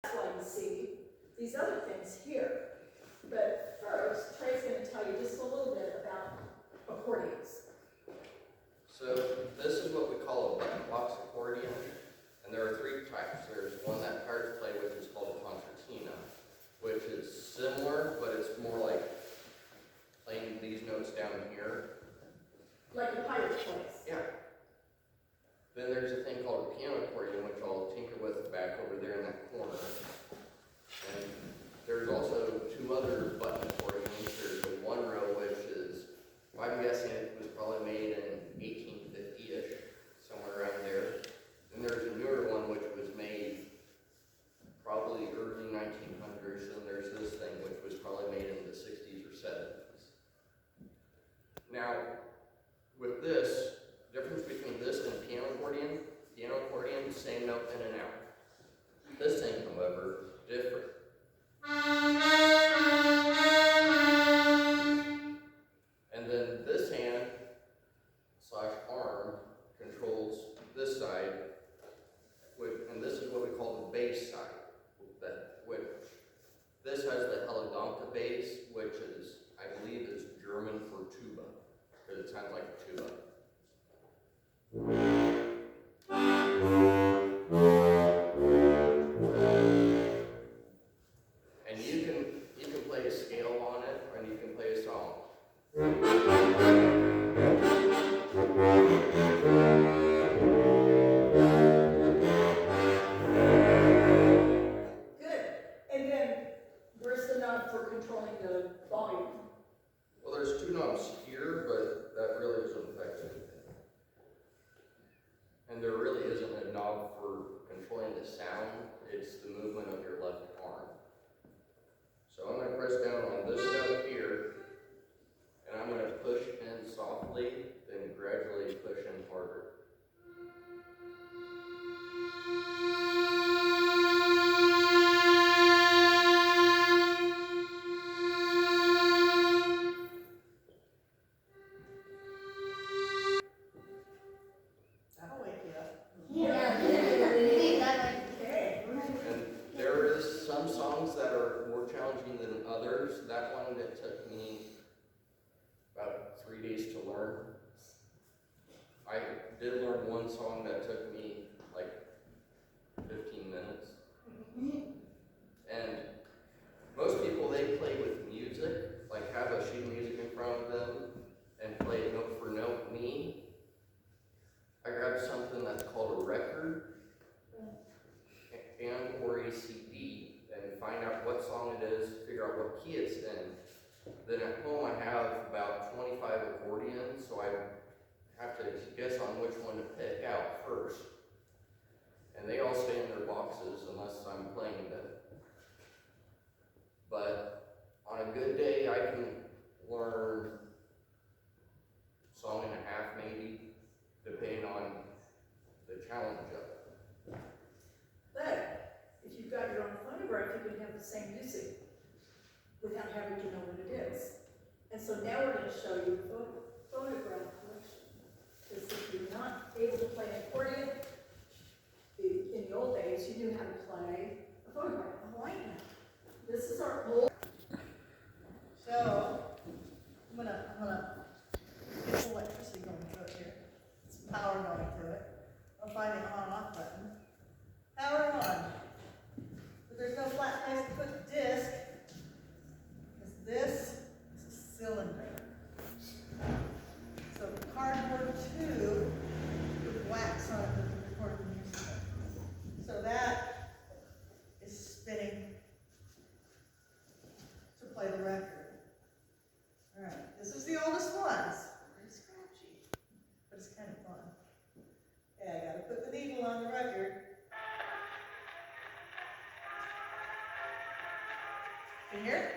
That's why you see these other things here. But first, Trey's going to tell you just a little bit about accordions. So this is what we call a button box accordion, and there are three types. There's one that pirates play, which is called a concertina, which is similar, but it's more like playing these notes down here. Like the pirate plays. Yeah. Then there's a thing called a piano accordion, which I'll tinker with back over there in that corner. And there's also two other button accordions. There's the one row, which is, I'm guessing it was probably made in 1850-ish, somewhere around there. And there's a newer one, which was made probably early 1900s. And there's this thing, which was probably made in the 60s or 70s. Now, with this, difference between this and piano accordion, same note in and out. This thing, however, different. And then this hand / arm controls this side, and this is what we call the bass side. This has the elegante bass, which is, I believe, is German for tuba, because it sounds like a tuba. And you can play a scale on it, and you can play a song. Good. And then, where's the knob for controlling the volume? Well, there's two knobs here, but that really doesn't affect anything. And there really isn't a knob for controlling the sound. It's the movement of your left arm. So I'm going to press down on this note here, and I'm going to push in softly, then gradually push in harder. That'll wake you up. And there is some songs that are more challenging than others. That one that took me about 3 days to learn. I did learn one song that took me like 15 minutes. And most people, they play with music, like have a sheet of music in front of them and play it note for note. Me, I grabbed something that's called a record and or a CD and find out what song it is, figure out what key it's in. Then at home I have about 25 accordions, so I have to guess on which one to pick out first. And they all stay in their boxes unless I'm playing them. But on a good day I can learn a song and a half maybe, depending on the challenge of it. But if you've got your own phonograph, you can have the same music without having to know what it is. And so now we're going to show you a phonograph collection. Because if you're not able to play an accordion, in the old days, you knew how to play a phonograph. Right now, this is our old. So, I'm gonna get some electricity going through it here. Some power going through it. I'll find the on and off button. Power on. But there's no flat place to put the disc, because this is a cylinder. So cardboard tube with wax on it that the recording music. So that is spinning to play the record. Alright, this is the oldest ones. Very scratchy, but it's kind of fun. Yeah, I gotta put the needle on the record. You hear it?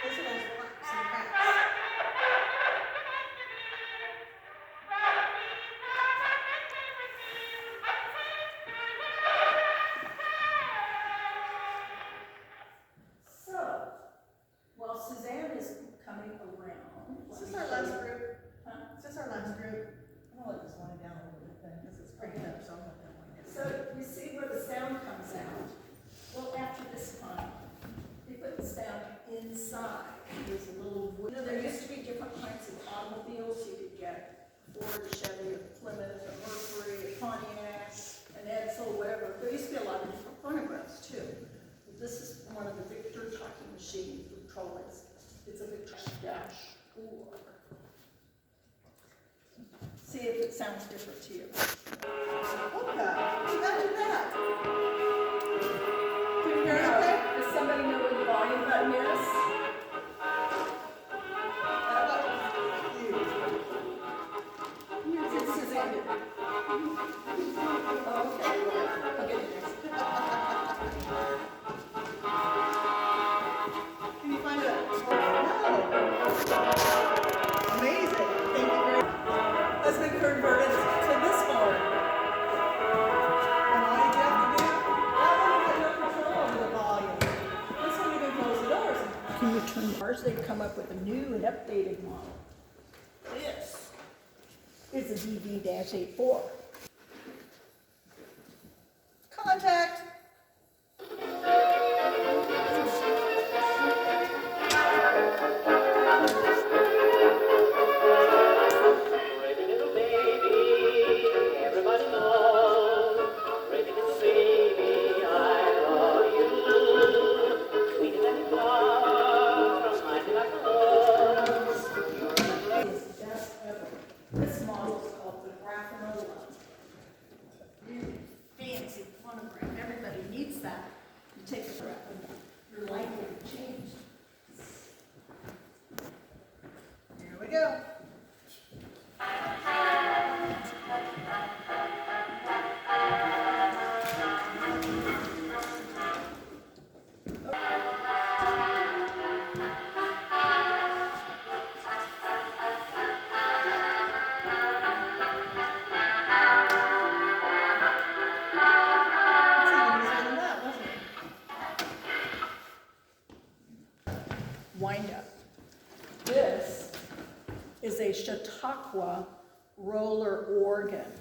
Those are those pops and cracks. Ford, a Chevy, a Plymouth, a Mercury, a Pontiac, an Edsel, whatever. There used to be a lot of different phonographs too. This is one of the Victor talking machines with trolleys. It's a Victor dash 4. See if it sounds different to you. Okay, imagine that. Can you hear it okay? Does somebody know where the volume button is? This is ended. Oh, okay, well, I'll get it next. Can you find it? No. Amazing. Thank you very much. Has been converted to this mode. And all you have to do, that one you got no control over the volume. This one you can close the doors. Can you turn ours? They've come up with a new and updated model. This is a DV-84. Contact. Pretty little baby, everybody knows. Pretty little baby, I love you. Sweeter than a flower, mighty like a rose. It's the best ever. This model is called the Graphenola. Really fancy phonograph. Everybody needs that. You take a breath and your life will change. Here we go. It's even easier than that, wasn't it? Wind up. This is a Chautauqua roller organ.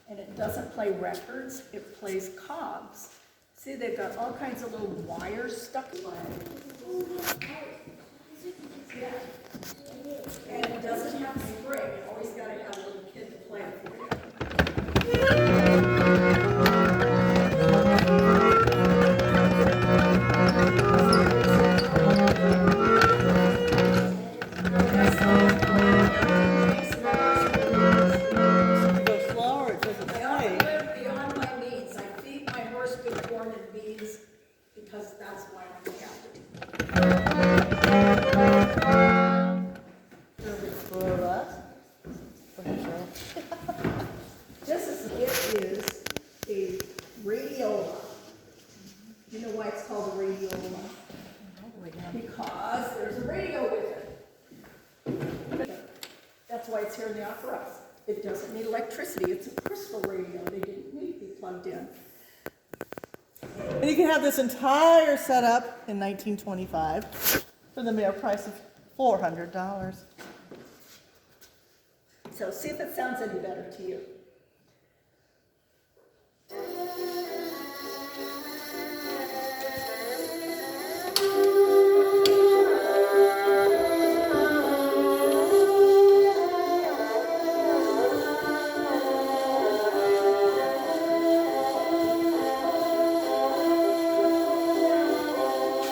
And it doesn't play records, it plays cogs. See, they've got all kinds of little wires stuck in it. Yeah. And it doesn't have a spring, you always gotta have a little kid to play it for you. Go slower, it doesn't I play. live beyond my means. I feed my horse good corn and beans because that's why I'm happy. Slow us. It is a radiola. You know why it's called a radiola? Because there's a radio with it. That's why it's here in the opera house. It doesn't need electricity. It's a crystal radio. They didn't need to be plugged in. And you can have this entire setup in 1925 for the mere price of $400. So see if it sounds any better to you.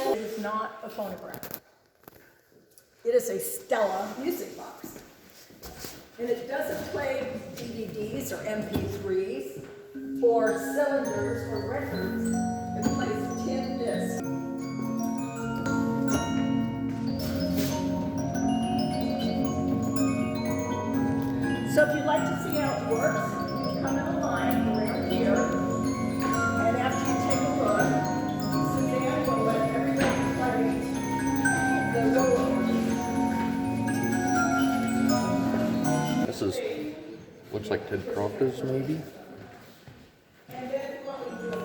It is not a phonograph. It is a Stella music box. And it doesn't play DVDs or MP3s or cylinders or records. It plays 10 discs. So if you'd like to see how it works, you can come in the line around here. And after you take a look, Suzanne will let everybody play the roller. This is, looks like Ted Crofter's maybe? And then what we do is